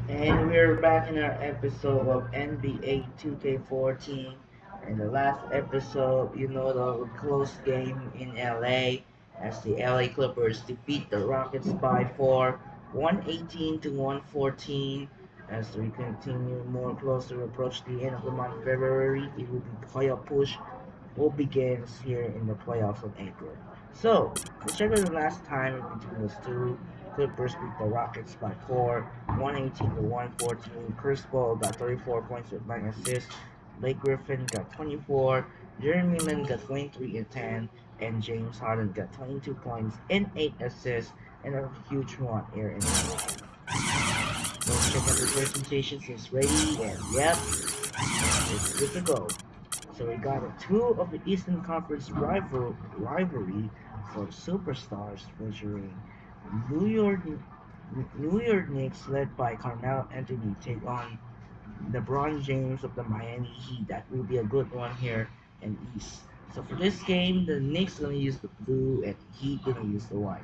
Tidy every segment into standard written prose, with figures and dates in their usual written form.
And we're back in our episode of NBA 2K14. In the last episode, the close game in LA as the LA Clippers defeat the Rockets by 4, 118 to 114. As we continue more closer approach the end of the month, February, it will be playoff push will begins here in the playoffs of April. So, let's check out the last time between those two. Clippers beat the Rockets by 4, 118 to 114. Chris Paul got 34 points with 9 assists. Blake Griffin got 24. Jeremy Lin got 23 and 10. And James Harden got 22 points and 8 assists and a huge one here in the Let's check out the presentation since ready and yep, it's good to go. So we got a two of the Eastern Conference rivalry for superstars featuring New York New York Knicks led by Carmelo Anthony take on LeBron James of the Miami Heat. That will be a good one here in East. So for this game, the Knicks gonna use the blue and Heat gonna use the white.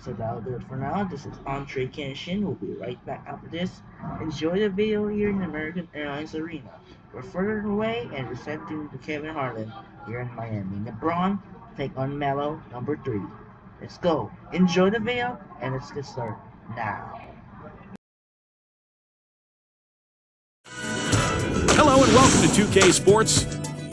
So that'll do it for now. This is Andre Kenshin. We'll be right back after this. Enjoy the video here in American Airlines Arena. We're further away and we're sending to Kevin Harlan here in Miami. LeBron take on Melo, number 3. Let's go. Enjoy the video and let's get started now. Hello and welcome to 2K Sports.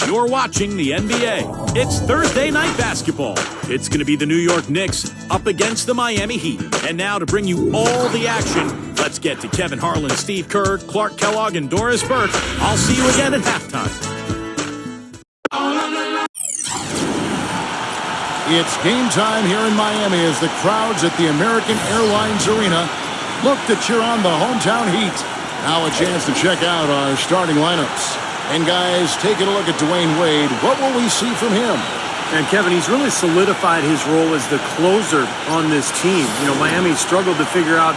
You're watching the NBA. It's Thursday night basketball. It's going to be the New York Knicks up against the Miami Heat. And now to bring you all the action, let's get to Kevin Harlan, Steve Kerr, Clark Kellogg, and Doris Burke. I'll see you again at halftime. It's game time here in Miami as the crowds at the American Airlines Arena look to cheer on the hometown Heat. Now a chance to check out our starting lineups. And guys, taking a look at Dwayne Wade, what will we see from him? And Kevin, he's really solidified his role as the closer on this team. You know, Miami struggled to figure out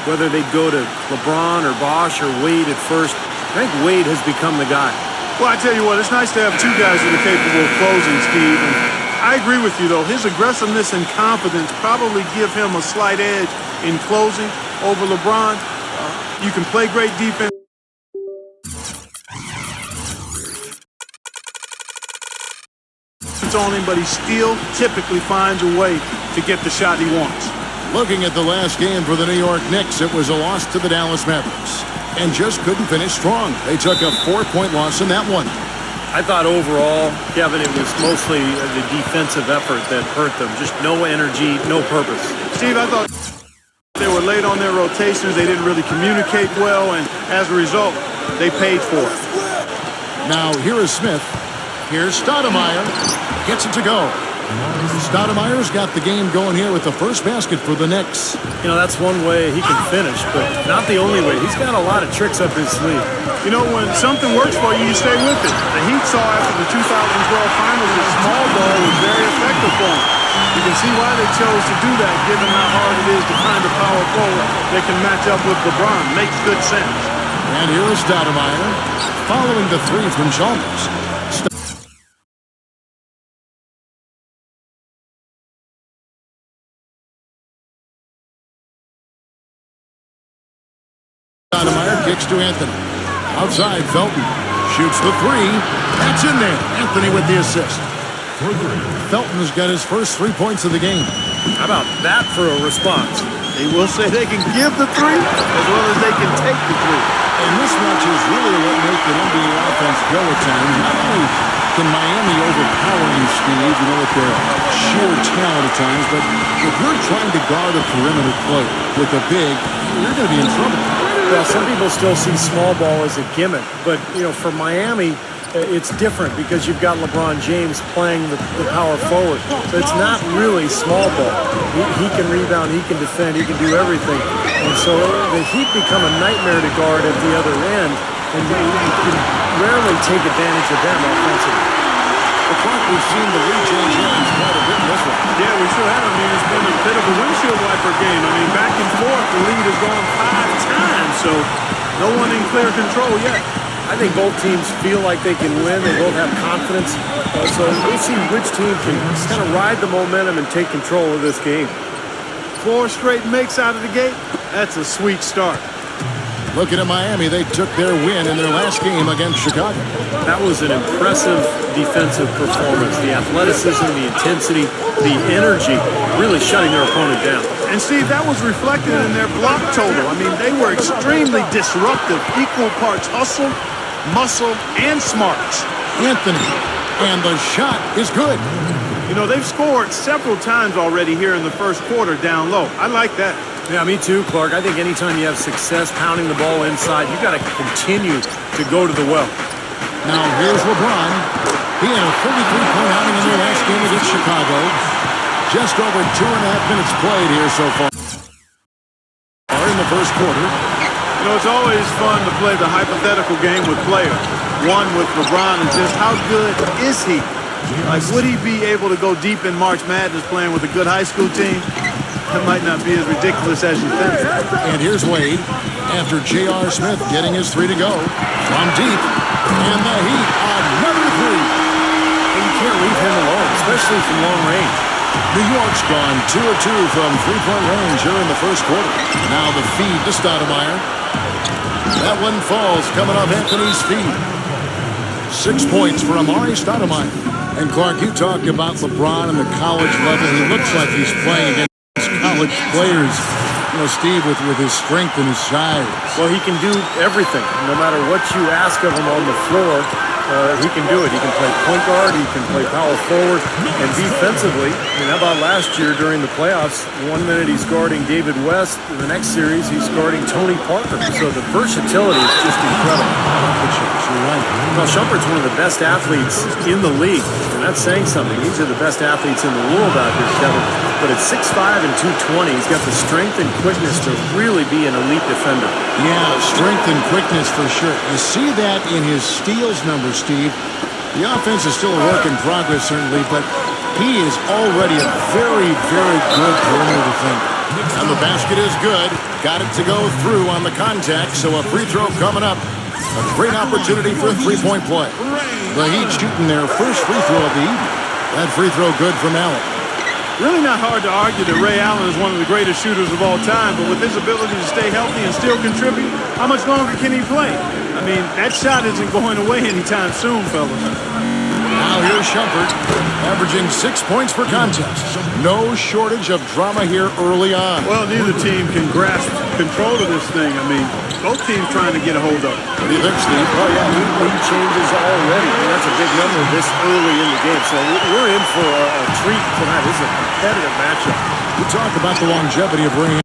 whether they'd go to LeBron or Bosh or Wade at first. I think Wade has become the guy. Well, I tell you what, it's nice to have two guys that are capable of closing, Steve. And I agree with you, though. His aggressiveness and confidence probably give him a slight edge in closing over LeBron. You can play great defense on him, but he still typically finds a way to get the shot he wants. Looking at the last game for the New York Knicks, it was a loss to the Dallas Mavericks. And just couldn't finish strong. They took a 4-point loss in that one. I thought overall, Kevin, it was mostly the defensive effort that hurt them. Just no energy, no purpose. Steve, I thought they were late on their rotations. They didn't really communicate well, and as a result, they paid for it. Now, here is Smith. Here's Stoudemire. Gets it to go. Stoudemire's got the game going here with the first basket for the Knicks. You know, that's one way he can finish, but not the only way. He's got a lot of tricks up his sleeve. You know, when something works for you, you stay with it. The Heat saw after the 2012 finals that small ball was very effective for them. You can see why they chose to do that, given how hard it is to find a power forward that can match up with LeBron. Makes good sense. And here is Stoudemire following the three from Chalmers. Stoudemire kicks to Anthony. Outside, Felton shoots the three. That's in there. Anthony with the assist. Felton's got his first 3 points of the game. How about that for a response? They will say they can give the three as well as they can take the three. And this match is really what makes the NBA offense go at times. Not only can Miami overpower you, Steve, with their sheer talent at times, but if you're trying to guard a perimeter play with a big, you're going to be in trouble. Well, some people still see small ball as a gimmick, but, for Miami, it's different because you've got LeBron James playing the power forward. So it's not really small ball. He can rebound, he can defend, he can do everything. And so the Heat become a nightmare to guard at the other end, and you can rarely take advantage of them offensively. The clock, we've seen the lead change hands quite a bit in this one. Yeah, we sure have. It's been a bit of a windshield wiper game. Back and forth, the lead has gone 5 times, so no one in clear control yet. I think both teams feel like they can win. They both have confidence. So we'll see which team can kind of ride the momentum and take control of this game. 4 straight makes out of the gate. That's a sweet start. Looking at Miami, they took their win in their last game against Chicago. That was an impressive defensive performance. The athleticism, the intensity, the energy, really shutting their opponent down. And Steve, that was reflected in their block total. I mean, they were extremely disruptive, equal parts hustle, muscle, and smarts. Anthony, and the shot is good. You know, they've scored several times already here in the first quarter down low. I like that. Yeah, me too, Clark. I think anytime you have success pounding the ball inside, you got to continue to go to the well. Now here's LeBron. He had a 33-point outing in their last game against Chicago. Just over 2.5 minutes played here so far. In the first quarter. You know, it's always fun to play the hypothetical game with players. One with LeBron is just how good is he? Like, would he be able to go deep in March Madness playing with a good high school team? That might not be as ridiculous as you think. And here's Wade after J.R. Smith getting his three to go from deep. And the Heat, another three. And you can't leave him alone, especially from long range. New York's gone 2 of 2 from three-point range here in the first quarter. Now the feed to Stoudemire. That one falls coming off Anthony's feed. 6 points for Amari Stoudemire. And Clark, you talk about LeBron and the college level. He looks like he's playing against college players, you know, Steve, with his strength and his size. Well, he can do everything. No matter what you ask of him on the floor, he can do it. He can play point guard, he can play power forward, and defensively, I mean, how about last year during the playoffs? 1 minute he's guarding David West, in the next series he's guarding Tony Parker. So the versatility is just incredible. You're right. Well, Shumpert's one of the best athletes in the league, and that's saying something. These are the best athletes in the world out here, Kevin. But at 6'5" and 220, he's got the strength and quickness to really be an elite defender. Yeah, strength and quickness for sure. You see that in his steals numbers, Steve. The offense is still a work in progress, certainly, but he is already a very, very good perimeter defender. And the basket is good. Got it to go through on the contact, so a free throw coming up. A great opportunity for a three-point play. The Heat shooting their first free throw of the evening. That free throw good from Allen. Really not hard to argue that Ray Allen is one of the greatest shooters of all time, but with his ability to stay healthy and still contribute, how much longer can he play? I mean, that shot isn't going away anytime soon, fellas. Now here's Shumpert, averaging 6 points per contest. No shortage of drama here early on. Well, neither team can grasp control of this thing. I mean, both teams trying to get a hold of it. What do you think, Steve? Oh, yeah, lead changes already. I mean, that's a big number this early in the game. So we're in for a treat tonight. This is a competitive matchup. We talk about the longevity of Ray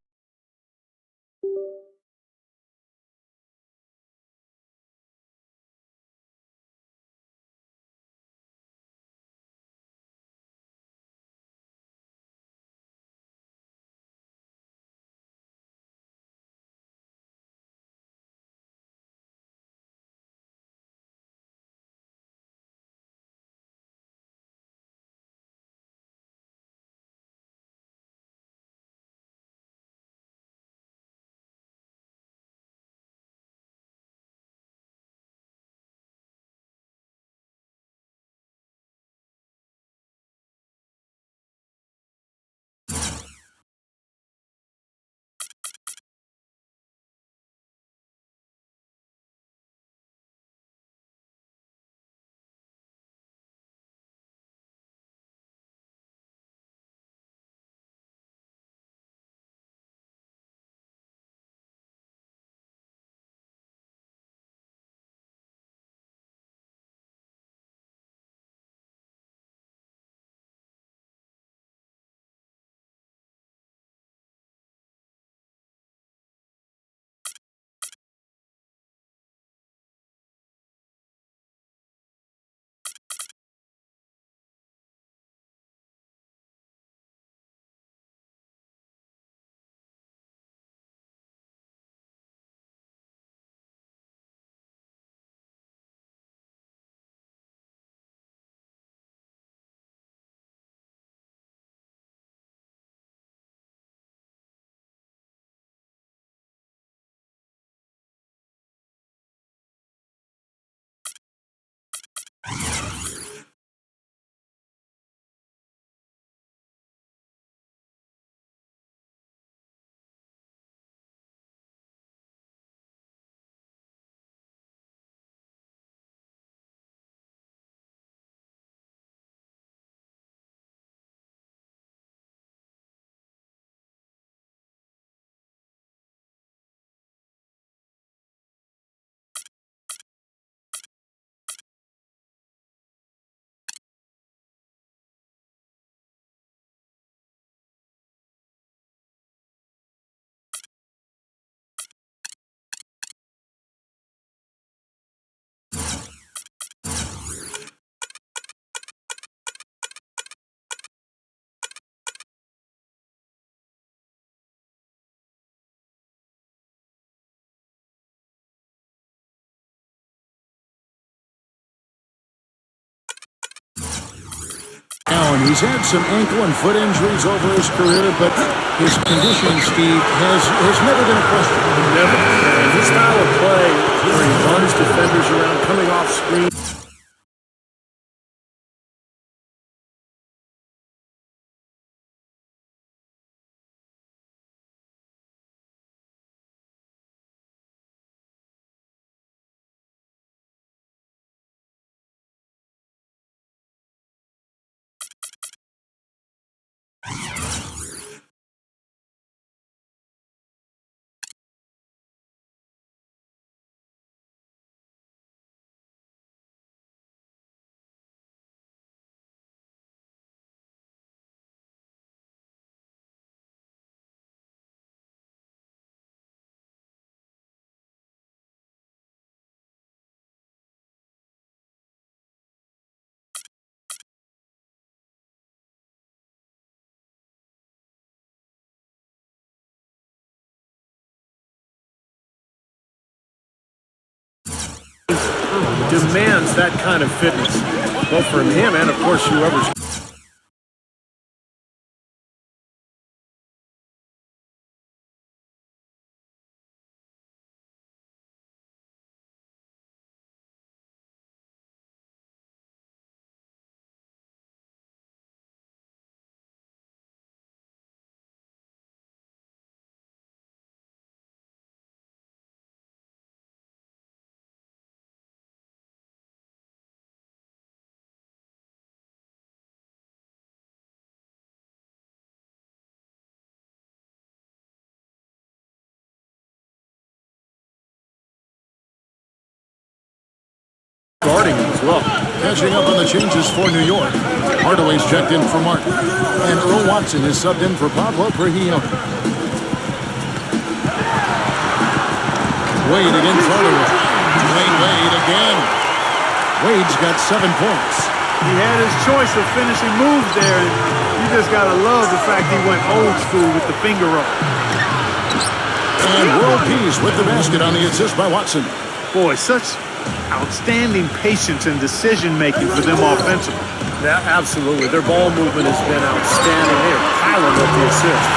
down. He's had some ankle and foot injuries over his career, but his condition, Steve, has never been a question. Never. And his style of play, where he runs defenders around, coming off screen. Demands that kind of fitness, both from him and, of course, whoever's. Guarding him as well. Catching up on the changes for New York. Hardaway's checked in for Martin. And Earl Watson is subbed in for Pablo Prigioni. Wade against Hardaway. Wade again. Wade's got 7 points. He had his choice of finishing moves there, and you just got to love the fact he went old school with the finger roll. And World Peace with the basket on the assist by Watson. Boy, such outstanding patience and decision-making for them offensively. Yeah, absolutely. Their ball movement has been outstanding. They are piling up the assist.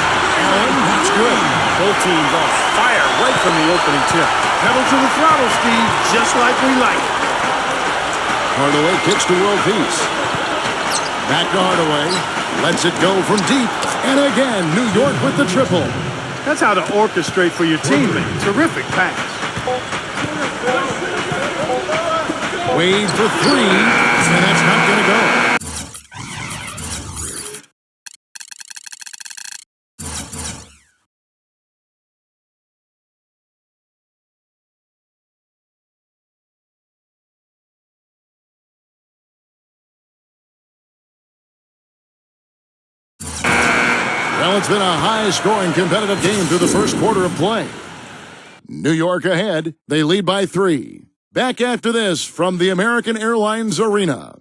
Allen, that's good. Both teams on fire right from the opening tip. Pedal to the throttle, Steve, just like we like it. Hardaway kicks to World Peace. Back to Hardaway. Lets it go from deep. And again, New York with the triple. That's how to orchestrate for your teammate. Terrific pass. Wade for 3, and that's not going to go. Well, it's been a high-scoring competitive game through the first quarter of play. New York ahead. They lead by 3. Back after this from the American Airlines Arena.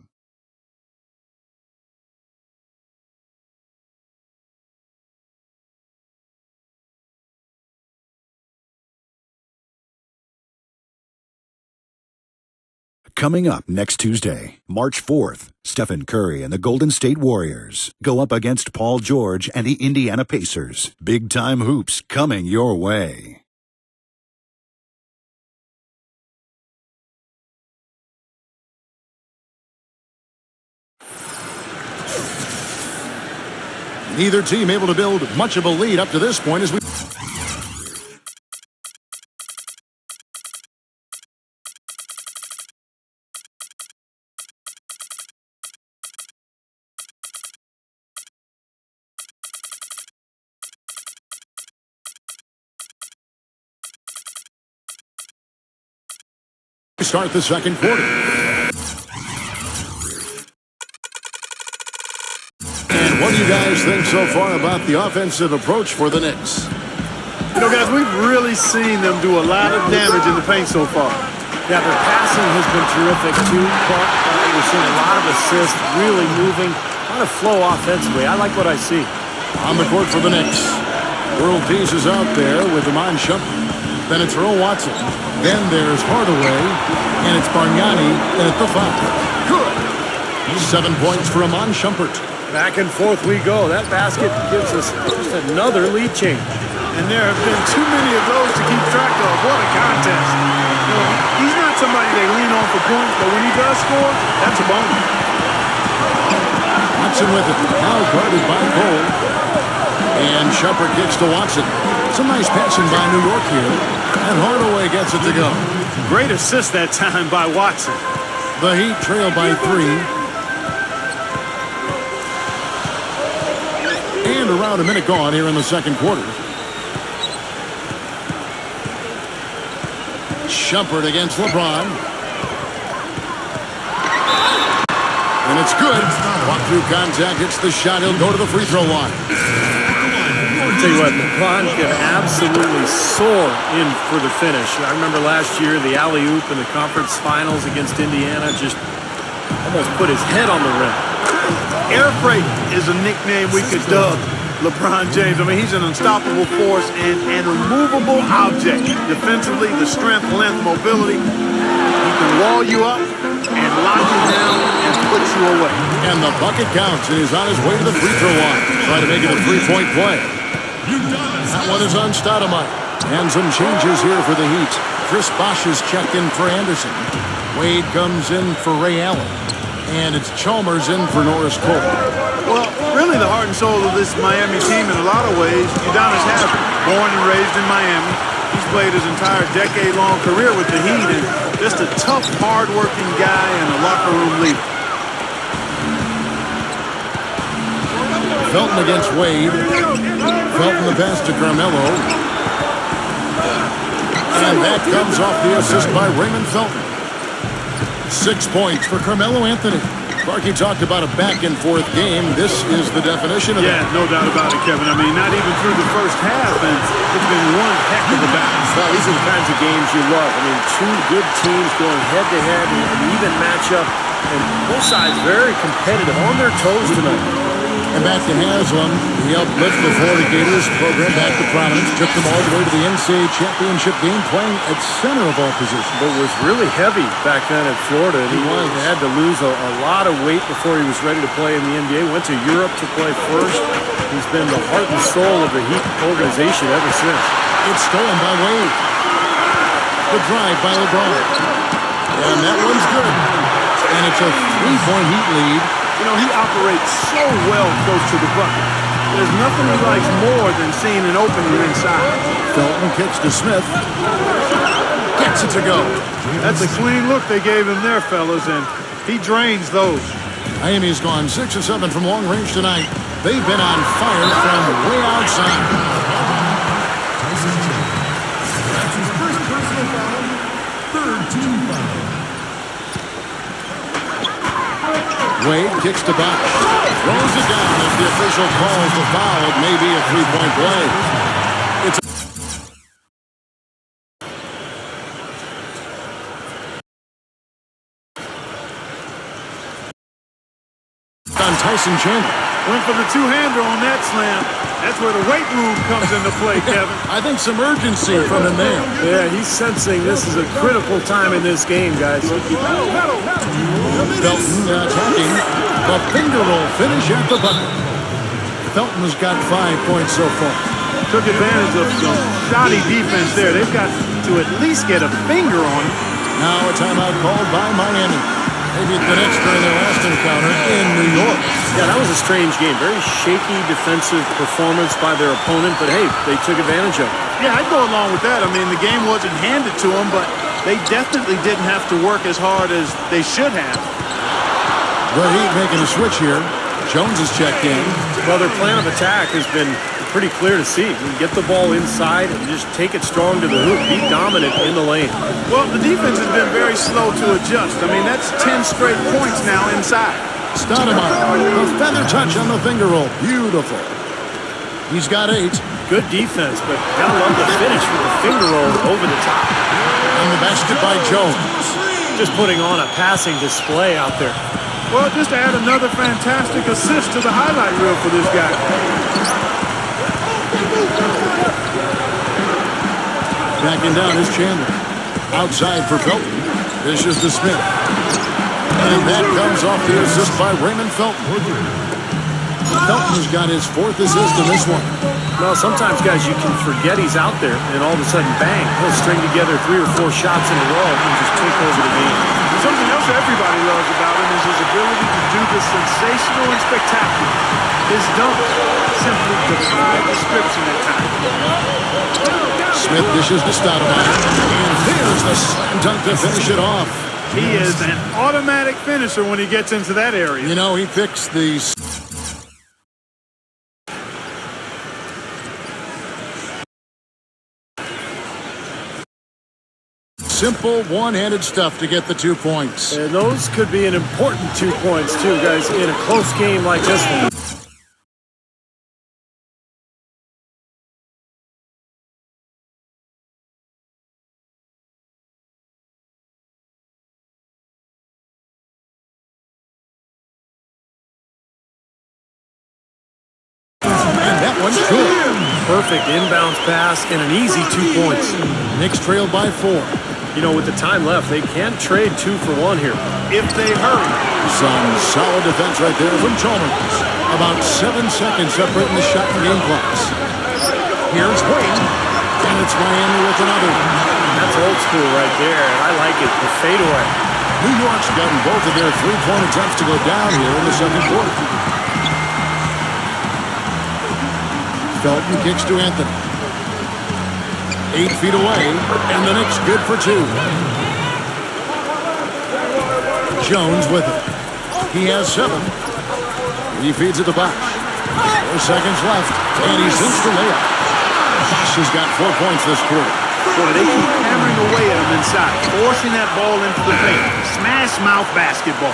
Coming up next Tuesday, March 4th, Stephen Curry and the Golden State Warriors go up against Paul George and the Indiana Pacers. Big-time hoops coming your way. Neither team able to build much of a lead up to this point as we... start the second quarter. And what do you guys think so far about the offensive approach for the Knicks? You know, guys, we've really seen them do a lot of damage in the paint so far. Yeah, their passing has been terrific, too. We're seeing a lot of assists, really moving, a lot of flow offensively. I like what I see. On the court for the Knicks. World Peace is out there with Iman Shumpert. Then it's Earl Watson. Then there's Hardaway. And it's Bargnani at the foul. Good. 7 points for Iman Shumpert. Back and forth we go. That basket gives us just another lead change. And there have been too many of those to keep track of. What a contest. You know, he's not somebody they lean on for points, but when he does score, that's a bonus. Watson with it. Now guarded by Cole. And Shumpert kicks to Watson. Some nice passing by New York here. And Hardaway gets it to go. Great assist that time by Watson. The Heat trail by 3. And around a minute gone here in the second quarter. Shumpert against LeBron. And it's good. Walk through contact, hits the shot. He'll go to the free throw line. I'll tell you what, LeBron can absolutely soar in for the finish. I remember last year, the alley-oop in the conference finals against Indiana just almost put his head on the rim. Air freight is a nickname we could dub LeBron James. I mean, he's an unstoppable force and an immovable object. Defensively, the strength, length, mobility. He can wall you up and lock you down and put you away. And the bucket counts, and he's on his way to the free throw line. Trying to make it a three-point play. That one is on Stoudemire. And some changes here for the Heat. Chris Bosh is checked in for Anderson. Wade comes in for Ray Allen. And it's Chalmers in for Norris Cole. Well, really the heart and soul of this Miami team in a lot of ways, Udonis Haslem, born and raised in Miami. He's played his entire decade-long career with the Heat and just a tough, hard-working guy and a locker room leader. Felton against Wade. Felton the pass to Carmelo. And that comes off the assist by Raymond Felton. 6 points for Carmelo Anthony. Clarky talked about a back-and-forth game. This is the definition of that. Yeah, no doubt about it, Kevin. I mean, not even through the first half, and it's been one heck of a battle. Well, these are the kinds of games you love. I mean, two good teams going head-to-head in an even matchup, and both sides very competitive, on their toes tonight. And back to Haslam. He helped lift the Florida Gators program back to prominence. Took them all the way to the NCAA championship game, playing at center of all positions. But was really heavy back then at Florida. He had to lose a lot of weight before he was ready to play in the NBA. Went to Europe to play first. He's been the heart and soul of the Heat organization ever since. It's stolen by Wade. The drive by LeBron. And that one's good. And it's a 3-point Heat lead. You know, he operates so well close to the bucket. There's nothing he likes more than seeing an opening inside. Felton kicks to Smith. Gets it to go. That's a clean look they gave him there, fellas, and he drains those. Miami's gone 6 of 7 from long range tonight. They've been on fire from way outside. That's his first personal foul, third team foul. Wade kicks to Bosh. Throws it down as the official calls the foul. It may be a 3-point play. It's on Tyson Chandler. Went for the two-hander on that slam. That's where the weight room comes into play, Kevin. I think some urgency from him there. Yeah, he's sensing this is a critical time in this game, guys. Felton attacking. The finger roll finish at the bucket. Felton has got 5 points so far. Took advantage of some shoddy defense there. They've got to at least get a finger on it. Now a timeout called by Miami. Maybe the Knicks during their last encounter in New York. Yeah, that was a strange game. Very shaky defensive performance by their opponent, but hey, they took advantage of it. Yeah, I'd go along with that. I mean, the game wasn't handed to them, but they definitely didn't have to work as hard as they should have. The Heat making a switch here. Jones is checked in. Well, their plan of attack has been pretty clear to see. You get the ball inside and just take it strong to the hoop. Be dominant in the lane. Well, the defense has been very slow to adjust. I mean, that's 10 straight points now inside. Stoudemire, a feather touch on the finger roll. Beautiful. He's got 8. Good defense, but gotta love the finish with the finger roll over the top. And the basket by Jones. Just putting on a passing display out there. Well, just to add another fantastic assist to the highlight reel for this guy. Backing down is Chandler. Outside for Felton. Dishes to Smith. And that comes off the assist by Raymond Felton. Felton's got his 4th assist in this one. Well, sometimes, guys, you can forget he's out there, and all of a sudden, bang, he'll string together 3 or 4 shots in a row and just take over the game. Something else everybody loves about him is his ability to do the sensational and spectacular. His dunks simply defy description at times. Smith dishes to Stoudemire, and there's the slam dunk to finish it off. He is an automatic finisher when he gets into that area. You know, he picks the simple one-handed stuff to get the 2 points. And those could be an important 2 points, too, guys, in a close game like this one. And that one's good. Perfect inbounds pass and an easy 2 points. Knicks trailed by 4. You know, with the time left, they can't trade 2 for 1 here. If they hurry. Some solid defense right there from Chalmers. About 7 seconds separating the shot and game clocks. Here's Wade, and it's Miami with another. That's old school right there, and I like it, the fadeaway. New York's gotten both of their three-point attempts to go down here in the second quarter. Felton kicks to Anthony. 8 feet away, and the Knicks good for 2. Jones with it. He has 7. He feeds it to Bosch. 4 seconds left, and he sinks the layup. Bosch has got 4 points this quarter. Boy, they keep hammering away at him inside, forcing that ball into the paint. Smash mouth basketball.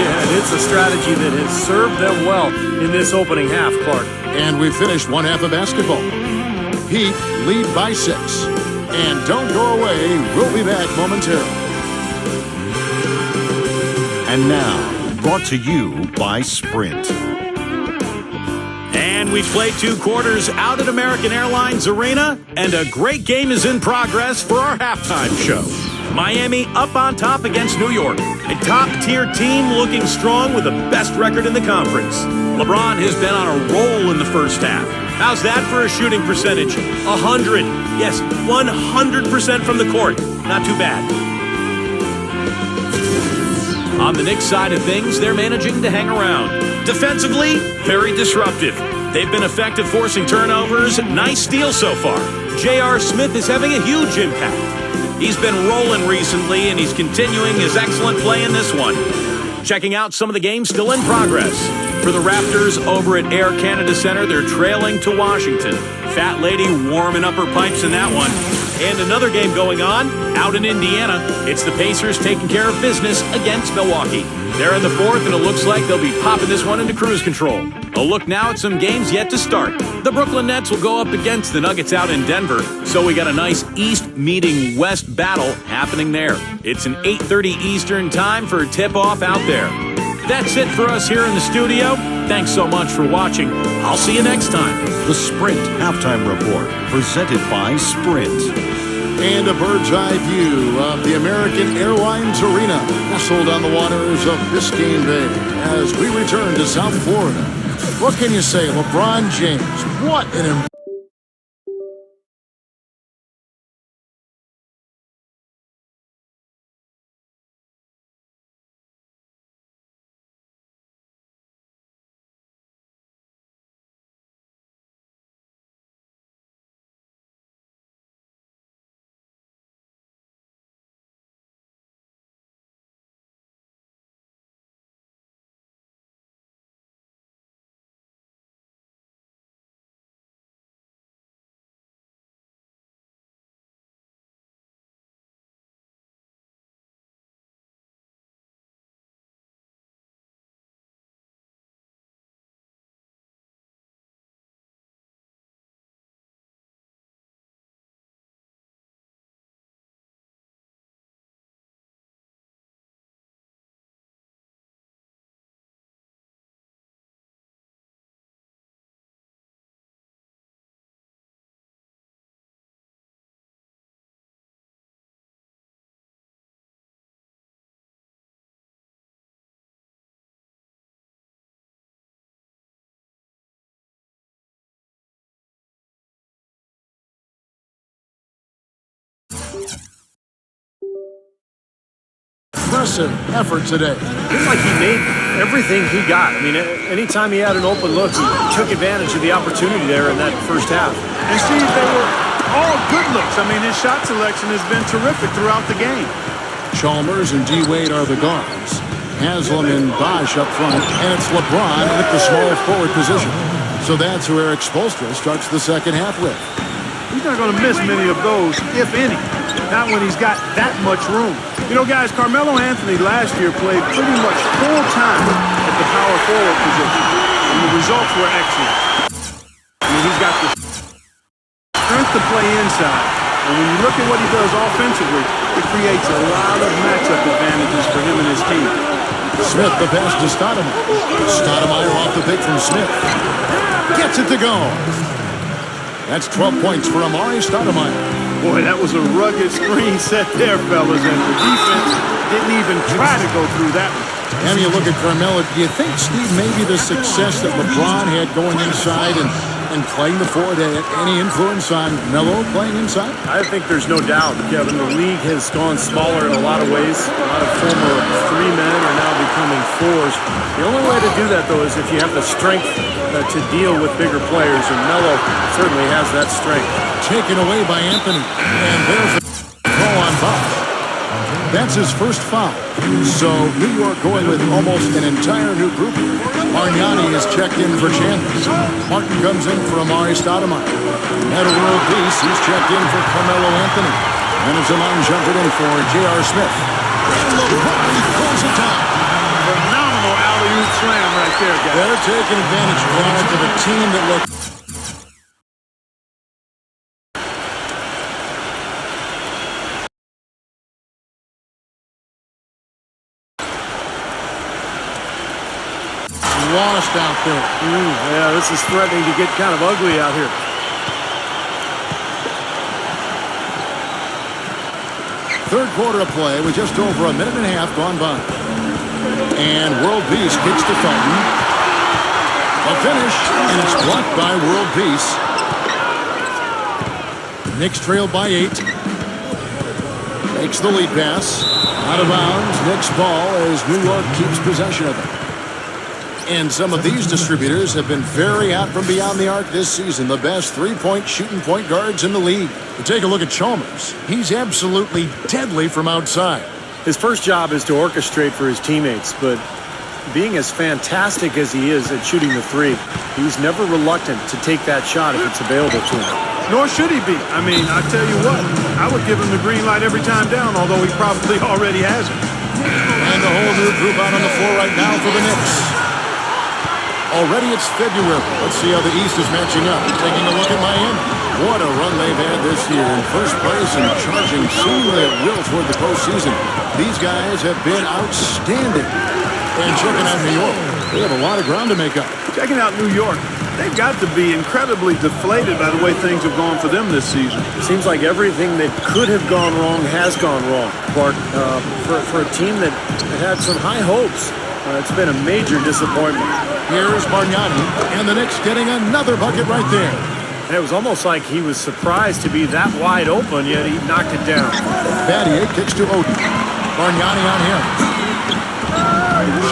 Yeah, and it's a strategy that has served them well in this opening half, Clark. And we finished one half of basketball. Heat lead by 6. And don't go away. We'll be back momentarily. And now, brought to you by Sprint. And we played 2 quarters out at American Airlines Arena, and a great game is in progress for our halftime show. Miami up on top against New York, a top-tier team looking strong with the best record in the conference. LeBron has been on a roll in the first half. How's that for a shooting percentage? 100. Yes, 100% from the court. Not too bad. On the Knicks side of things, they're managing to hang around. Defensively, very disruptive. They've been effective forcing turnovers. Nice steal so far. J.R. Smith is having a huge impact. He's been rolling recently, and he's continuing his excellent play in this one. Checking out some of the games still in progress. For the Raptors over at Air Canada Center, they're trailing to Washington. Fat Lady warming up her pipes in that one. And another game going on out in Indiana. It's the Pacers taking care of business against Milwaukee. They're in the 4th, and it looks like they'll be popping this one into cruise control. A look now at some games yet to start. The Brooklyn Nets will go up against the Nuggets out in Denver, so we got a nice East meeting West battle happening there. It's an 8:30 Eastern time for a tip-off out there. That's it for us here in the studio. Thanks so much for watching. I'll see you next time. The Sprint Halftime Report, presented by Sprint. And a bird's-eye view of the American Airlines Arena, nestled on the waters of Biscayne Bay, as we return to South Florida. What can you say, LeBron James? What an impressive effort today. Seems like he made everything he got. I mean, anytime he had an open look, he took advantage of the opportunity there in that first half. And Steve, they were all good looks. I mean, his shot selection has been terrific throughout the game. Chalmers and D. Wade are the guards. Haslam and Bosch up front, and it's LeBron at the small forward position. So that's who Eric Spoelstra starts the second half with. He's not going to miss many of those, if any. Not when he's got that much room. You know, guys, Carmelo Anthony last year played pretty much full time at the power forward position, and the results were excellent. I mean, he's got the strength to play inside, and when you look at what he does offensively, it creates a lot of matchup advantages for him and his team. Smith, the pass to Stoudemire. Stoudemire off the pick from Smith. Gets it to go. That's 12 points for Amari Stoudemire. Boy, that was a rugged screen set there, fellas, and the defense didn't even try to go through that one. And you look at Carmelo, do you think, Steve, maybe the success that LeBron had going inside and playing the forward had any influence on Melo playing inside? I think there's no doubt, Kevin. The league has gone smaller in a lot of ways. A lot of former three men are now becoming fours. The only way to do that, though, is if you have the strength to deal with bigger players, and Melo certainly has that strength. Taken away by Anthony, and there's the throw on Bosch. That's his first foul. So New York going with almost an entire new group. Bargnani is checked in for Chandler. Martin comes in for Amari Stoudemire. At a world peace, he's checked in for Carmelo Anthony. And it's Amon jumping in for J.R. Smith. And LeBron calls it down. Phenomenal alley-oop slam right there, guys. They're taking advantage, Clark, of a team that looked lost out there. Yeah, this is threatening to get kind of ugly out here. Third quarter of play with just over a minute and a half gone by. And World Peace kicks to Felton. A finish, and it's blocked by World Peace. Knicks trailed by 8. Makes the lead pass. Out of bounds, Knicks ball as New York keeps possession of it. And some of these distributors have been very out from beyond the arc this season. The best three-point shooting point guards in the league. But take a look at Chalmers. He's absolutely deadly from outside. His first job is to orchestrate for his teammates, but being as fantastic as he is at shooting the three, he's never reluctant to take that shot if it's available to him. Nor should he be. I mean, I tell you what, I would give him the green light every time down, although he probably already has it. And the whole new group out on the floor right now for the Knicks. Already it's February. Let's see how the East is matching up. Taking a look at Miami. What a run they've had this year. In first place and charging seemingly at will toward the postseason. These guys have been outstanding. And checking out New York. They have a lot of ground to make up. Checking out New York, they've got to be incredibly deflated by the way things have gone for them this season. It seems like everything that could have gone wrong has gone wrong, Clark. For a team that had some high hopes, it's been a major disappointment. Here's Bargnani, and the Knicks getting another bucket right there. And it was almost like he was surprised to be that wide open, yet he knocked it down. Battier kicks to Oden. Bargnani on him.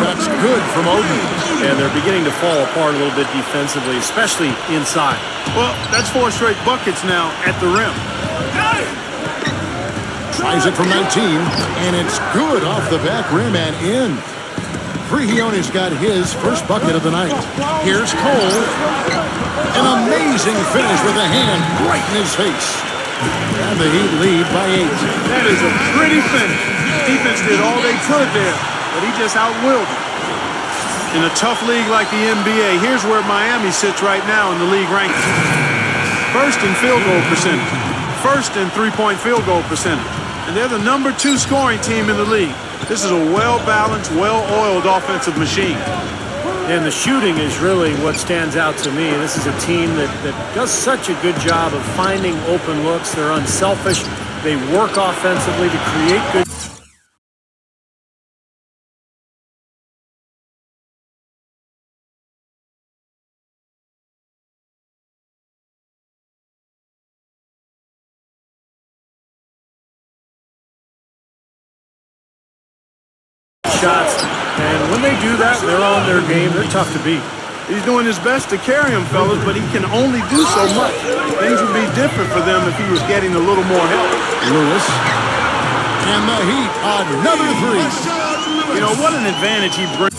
Shot's good from Oden. And they're beginning to fall apart a little bit defensively, especially inside. Well, that's 4 straight buckets now at the rim. Tries it from 19, and it's good off the back rim and in. Frihione's got his first bucket of the night. Here's Cole. An amazing finish with a hand right in his face. And the Heat lead by 8. That is a pretty finish. Defense did all they could there, but he just outwilled them. In a tough league like the NBA, here's where Miami sits right now in the league rankings. First in field goal percentage. First in three-point field goal percentage. And they're the number 2 scoring team in the league. This is a well-balanced, well-oiled offensive machine. And the shooting is really what stands out to me. This is a team that does such a good job of finding open looks. They're unselfish. They work offensively to create good shots. And when they do that, they're on their game. They're tough to beat. He's doing his best to carry him, fellas, but he can only do so much. Things would be different for them if he was getting a little more help. Lewis. And the Heat, another three. You know, what an advantage he brings.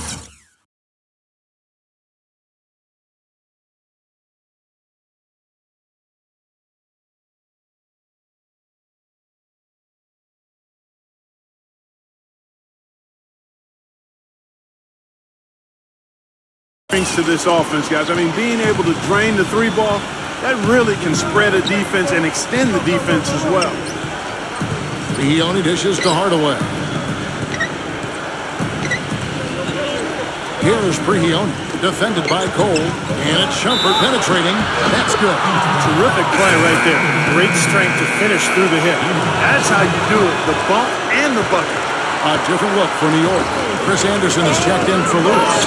To this offense, guys. I mean, being able to drain the three ball, that really can spread a defense and extend the defense as well. He only dishes to Hardaway. Here's Prehione, defended by Cole, and it's Shumpert penetrating. That's good. Terrific play right there. Great strength to finish through the hit. That's how you do it, the bump and the bucket. A different look for New York. Chris Anderson is checked in for Lewis.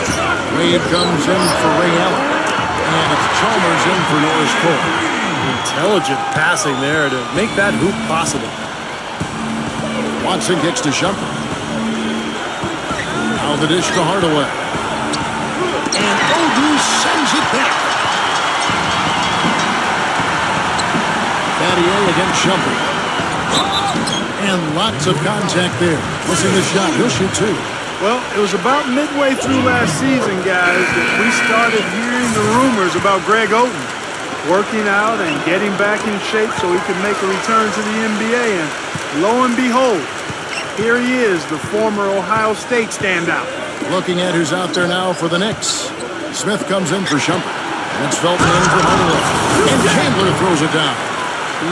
Wade comes in for Ray Allen. And it's Chalmers in for Norris Cole. Intelligent passing there to make that hoop possible. Watson kicks to Shumpert. Now the dish to Hardaway. And Odu sends it back. Battier against Shumpert. And lots of contact there. Missing the shot. He'll shoot two. Well, it was about midway through last season, guys, that we started hearing the rumors about Greg Oden working out and getting back in shape so he could make a return to the NBA. And lo and behold, here he is, the former Ohio State standout. Looking at who's out there now for the Knicks. Smith comes in for Shumpert. And it's Felton in for Hardaway. And Chandler throws it down.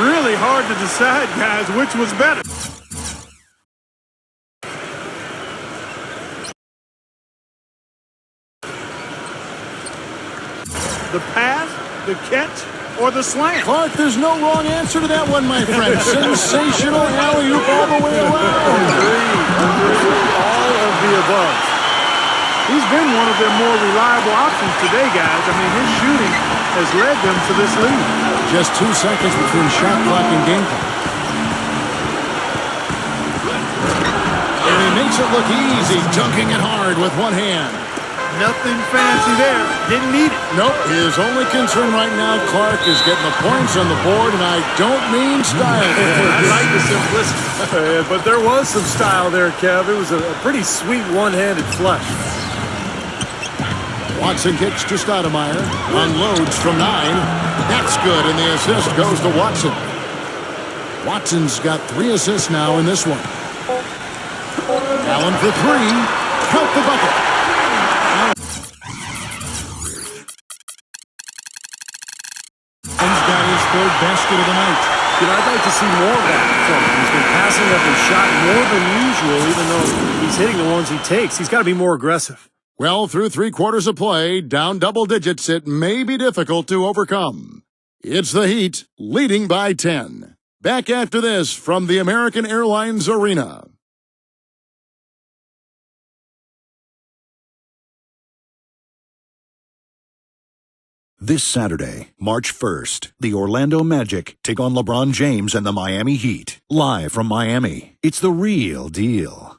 Really hard to decide, guys, which was better. The pass, the catch, or the slam? Clark, there's no wrong answer to that one, my friend. Sensational alley-oop all the way around. All of the above. He's been one of their more reliable options today, guys. I mean, his shooting has led them to this lead. Just 2 seconds between shot clock and game clock. And he makes it look easy, dunking it hard with one hand. Nothing fancy there. Didn't need it. Nope. His only concern right now, Clark, is getting the points on the board, and I don't mean style. I like the simplicity. But there was some style there, Kev. It was a pretty sweet one-handed flush. Watson kicks to Stoudemire. Unloads from 9. That's good, and the assist goes to Watson. Watson's got 3 assists now in this one. Allen for 3. Count the bucket. He's got his 3rd basket of the night. You know, I'd like to see more of that from him. He's been passing up his shot more than usual, even though he's hitting the ones he takes. He's got to be more aggressive. Well, through 3 quarters of play, down double digits, it may be difficult to overcome. It's the Heat, leading by 10. Back after this from the American Airlines Arena. This Saturday, March 1st, the Orlando Magic take on LeBron James and the Miami Heat. Live from Miami, it's the real deal.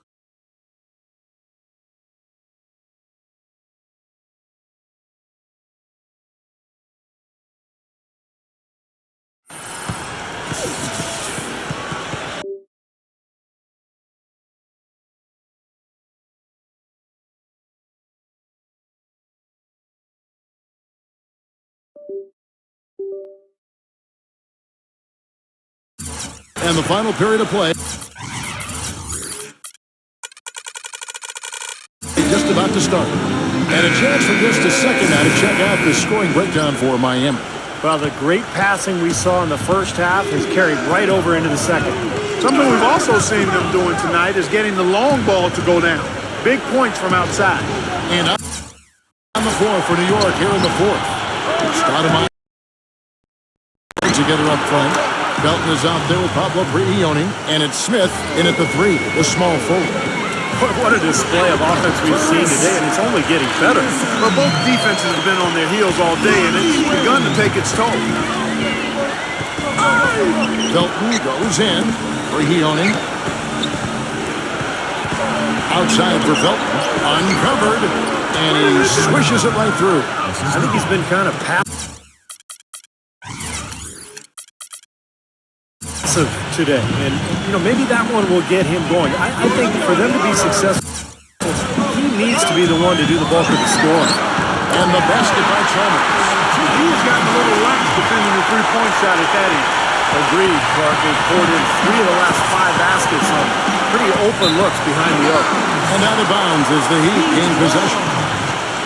And the final period of play. Just about to start. And a chance from just a second now to check out the scoring breakdown for Miami. Well, the great passing we saw in the first half has carried right over into the second. Something we've also seen them doing tonight is getting the long ball to go down. Big points from outside. And up on the floor for New York here in the 4th. Stoudemire together up front. Belton is out there with Pablo Prehione, and it's Smith in at the 3, the small forward. What a display of offense we've seen today, and it's only getting better. Well, both defenses have been on their heels all day, and it's begun to take its toll. Belton goes in. Prehione. Outside for Felton. Uncovered. And he swishes it right through. I think he's been kind of passive today. And, maybe that one will get him going. I think for them to be successful, he needs to be the one to do the bulk of the scoring. And the basket by Chalmers. He's gotten a little lax defending the three-point shot at that end. Agreed, Clark. They poured in 3 of the last 5 baskets on pretty open looks behind the arc. And out of bounds as the Heat gain possession.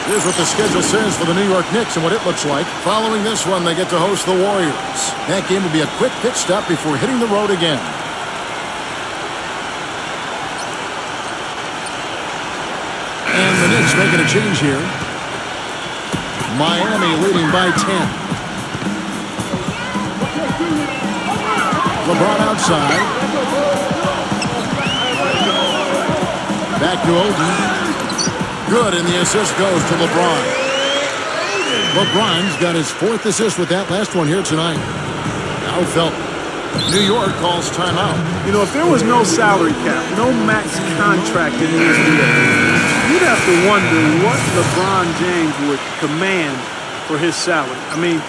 Here's what the schedule says for the New York Knicks and what it looks like. Following this one, they get to host the Warriors. That game will be a quick pit stop before hitting the road again. And the Knicks making a change here. Miami leading by 10. LeBron outside. Back to Oden. Good, and the assist goes to LeBron. LeBron's got his 4th assist with that last one here tonight. Now Felton. New York calls timeout. If there was no salary cap, no max contract in the NBA, you'd have to wonder what LeBron James would command for his salary. I mean,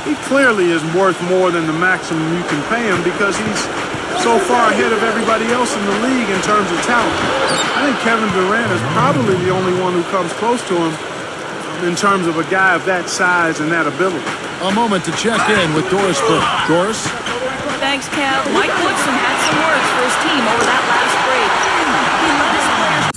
he clearly is worth more than the maximum you can pay him because he's so far ahead of everybody else in the league in terms of talent. I think Kevin Durant is probably the only one who comes close to him in terms of a guy of that size and that ability. A moment to check in with Doris Burke. Doris? Thanks, Kev. Mike Woodson had some words for his team over that last break. He let his players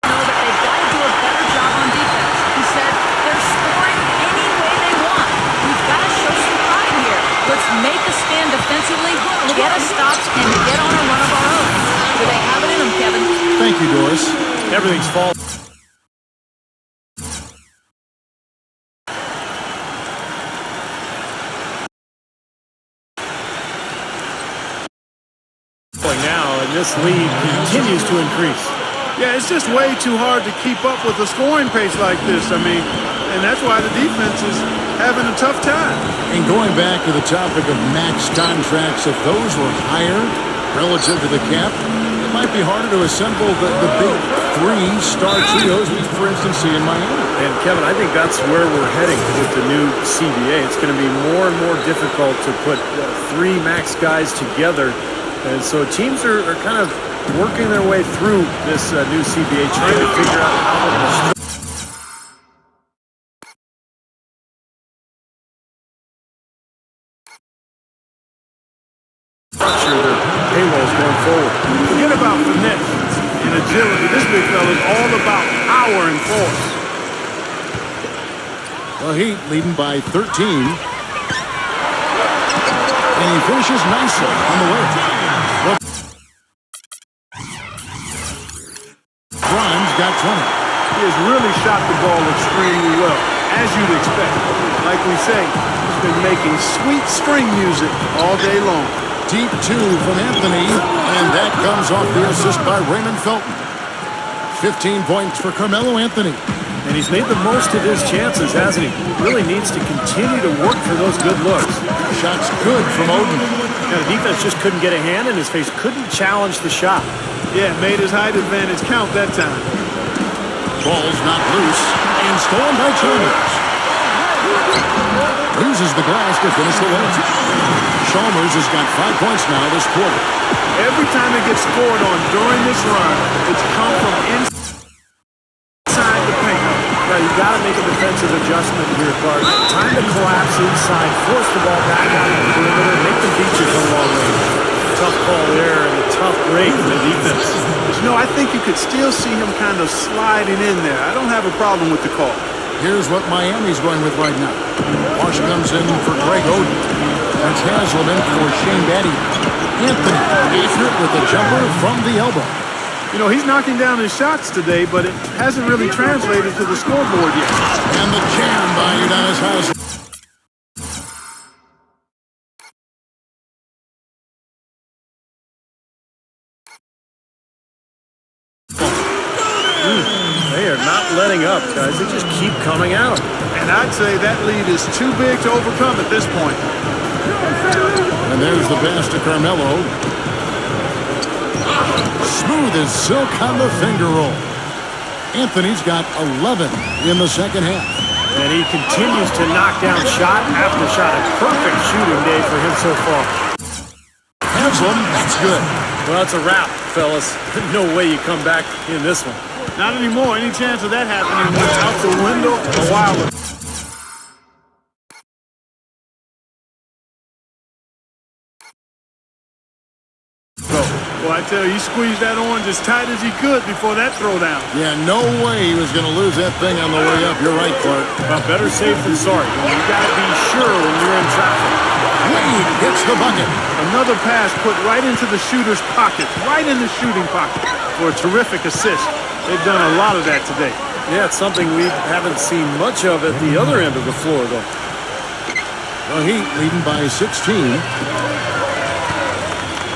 know that they've got to do a better job on defense. He said they're scoring any way they want. We've got to show some pride here. Let's make a stand defensively, get us stops, and get on a run of our own. Do they have it in them, Kevin? Thank you, Doris. Everything's falling. Now, and this lead continues to increase. Yeah, it's just way too hard to keep up with a scoring pace like this. I mean, and that's why the defense is having a tough time. And going back to the topic of max contracts, if those were higher relative to the cap, it might be harder to assemble the big 3-star trios we, for instance, see in Miami. And Kevin, I think that's where we're heading with the new CBA. It's going to be more and more difficult to put 3 max guys together. And so teams are kind of working their way through this new CBA, trying to figure out how to structure their payrolls going forward. Forget about finesse and agility. This big fella is all about power and force. The Heat leading by 13. And he finishes nicely on the way. LeBron's got 20. He has really shot the ball extremely well, as you'd expect. Like we say, he's been making sweet string music all day long. Deep 2 from Anthony, and that comes off the assist by Raymond Felton. 15 points for Carmelo Anthony. And he's made the most of his chances, hasn't he? Really needs to continue to work for those good looks. Shots good from Oden. Now, the defense just couldn't get a hand in his face, couldn't challenge the shot. Yeah, made his height advantage count that time. Ball's not loose, and stolen by Chalmers. Uses the glass to finish the win. Chalmers has got 5 points now this quarter. Every time it gets scored on during this run, it's come from inside the paint. Now, you got to make a defensive adjustment here, Clark. Time to collapse inside, force the ball back out of the perimeter, make them beat you from long range. Tough call there and a tough break for the defense. I think you could still see him kind of sliding in there. I don't have a problem with the call. Here's what Miami's going with right now. Marsh comes in for Greg Oden. That's Haslam for Shane Battier. Anthony accurate with a jumper from the elbow. He's knocking down his shots today, but it hasn't really translated to the scoreboard yet. And the jam by Udonis Haslam. They are not letting up, guys. They just keep coming out. And I'd say that lead is too big to overcome at this point. And there's the pass to Carmelo. Smooth as silk on the finger roll. Anthony's got 11 in the second half. And he continues to knock down shot after shot. A perfect shooting day for him so far. Haslam, that's good. Well, it's a wrap, fellas. No way you come back in this one. Not anymore. Any chance of that happening went out the window a while ago. Well, I tell you, he squeezed that orange as tight as he could before that throwdown. Yeah, no way he was going to lose that thing on the way up. You're right, Clark. Well, better safe than sorry. You got to be sure when you're in traffic. Wade gets the bucket. Another pass put right into the shooter's pocket, right in the shooting pocket for a terrific assist. They've done a lot of that today. Yeah, it's something we haven't seen much of at the other end of the floor, though. The Heat leading by 16.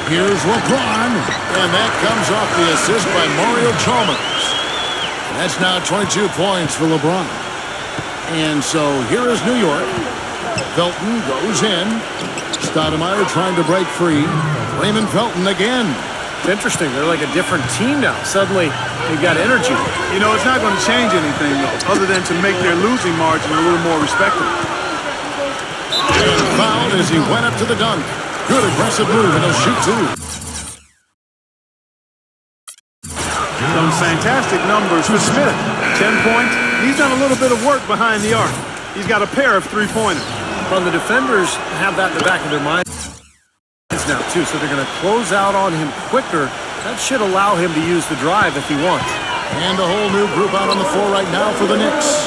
Here's LeBron, and that comes off the assist by Mario Chalmers. That's now 22 points for LeBron. And so here is New York. Felton goes in. Stoudemire trying to break free. Raymond Felton again. It's interesting. They're like a different team now. Suddenly, they've got energy. You know, it's not going to change anything, though, other than to make their losing margin a little more respectable. And fouled as he went up to the dunk. Good aggressive move, and he'll shoot two. Some fantastic numbers for Smith. 10 points. He's done a little bit of work behind the arc. He's got a pair of three-pointers. Well, the defenders have that in the back of their minds now, too, so they're going to close out on him quicker. That should allow him to use the drive if he wants. And a whole new group out on the floor right now for the Knicks.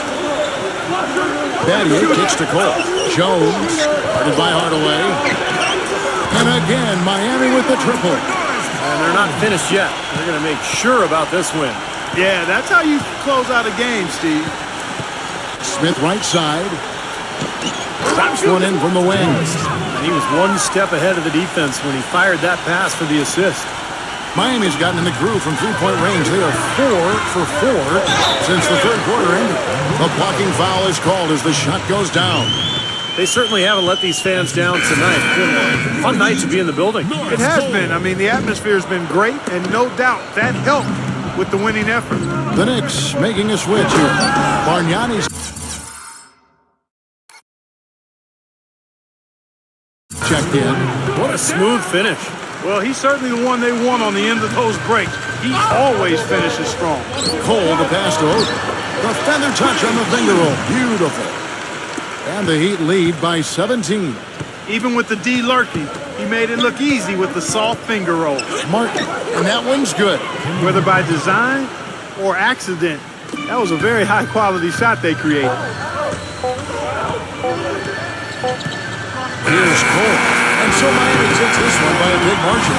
Battier kicks to Cole. Jones, guarded by Hardaway. And again, Miami with the triple. And they're not finished yet. They're going to make sure about this win. Yeah, that's how you close out a game, Steve. Smith right side. Drops one in from the wings. And he was one step ahead of the defense when he fired that pass for the assist. Miami's gotten in the groove from three-point range. They are 4 for 4 since the third quarter ended. A blocking foul is called as the shot goes down. They certainly haven't let these fans down tonight. Fun night to be in the building. It has been. I mean, the atmosphere has been great, and no doubt that helped with the winning effort. The Knicks making a switch here. Bargnani's checked in. What a smooth finish. Well, he's certainly the one they want on the end of those breaks. He always finishes strong. Cole, the pass to Oden. The feather touch on the finger roll. Beautiful. And the Heat lead by 17. Even with the D lurking, he made it look easy with the soft finger roll. Martin, and that one's good. Whether by design or accident, that was a very high-quality shot they created. Here's Cole. And so Miami takes this one by a big margin.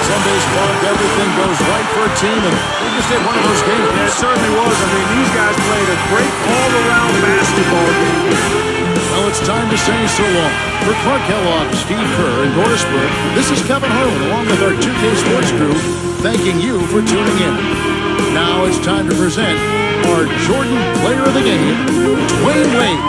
Some days, Clark, everything goes right for a team, and they just had one of those games. Yeah, it certainly was. I mean, these guys played a great all-around basketball game. Well, it's time to say so long. For Clark Kellogg, Steve Kerr, and Doris Burke, this is Kevin Harlan, along with our 2K Sports crew, thanking you for tuning in. Now it's time to present our Jordan Player of the Game, Dwayne Wade.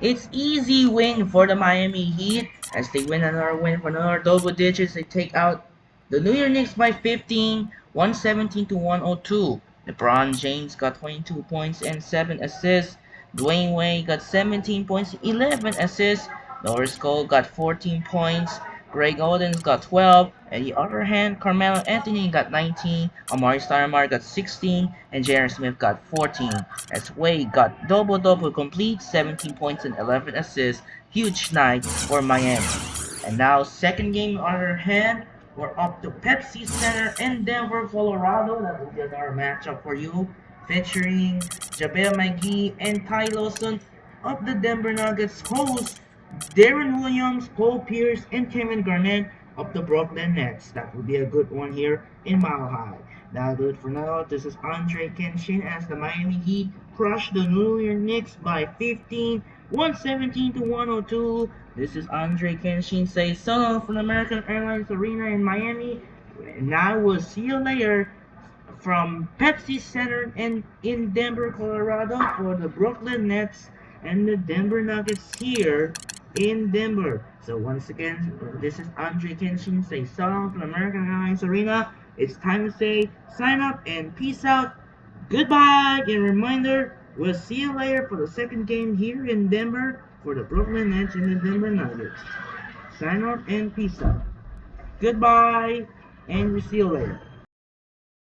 It's easy win for the Miami Heat as they win another win for another double digits. They take out the New York Knicks by 15, 117 to 102. LeBron James got 22 points and 7 assists. Dwayne Wade got 17 points, 11 assists. Norris Cole got 14 points. Greg Oden's got 12. On the other hand, Carmelo Anthony got 19. Amari Stoudemire got 16. And J.R. Smith got 14. As Wade got double-double complete, 17 points and 11 assists. Huge night for Miami. And now, second game on our hand, we're up to Pepsi Center in Denver, Colorado. That will be another matchup for you, featuring JaVale McGee and Ty Lawson of the Denver Nuggets host Darren Williams, Paul Pierce, and Kevin Garnett of the Brooklyn Nets. That will be a good one here in Mile High. That'll do it for now. This is Andre Kenshin as the Miami Heat crushed the New York Knicks by 15, 117 to 102. This is Andre Kenshin say so long from American Airlines Arena in Miami. And I will see you later from Pepsi Center in Denver, Colorado for the Brooklyn Nets and the Denver Nuggets here in Denver. So once again, this is Andre Kenshin. Say so long from American Airlines Arena. It's time to say sign up and peace out. Goodbye. And reminder, we'll see you later for the second game here in Denver for the Brooklyn Nets and the Denver Nuggets. Sign up and peace out. Goodbye, and we'll see you later.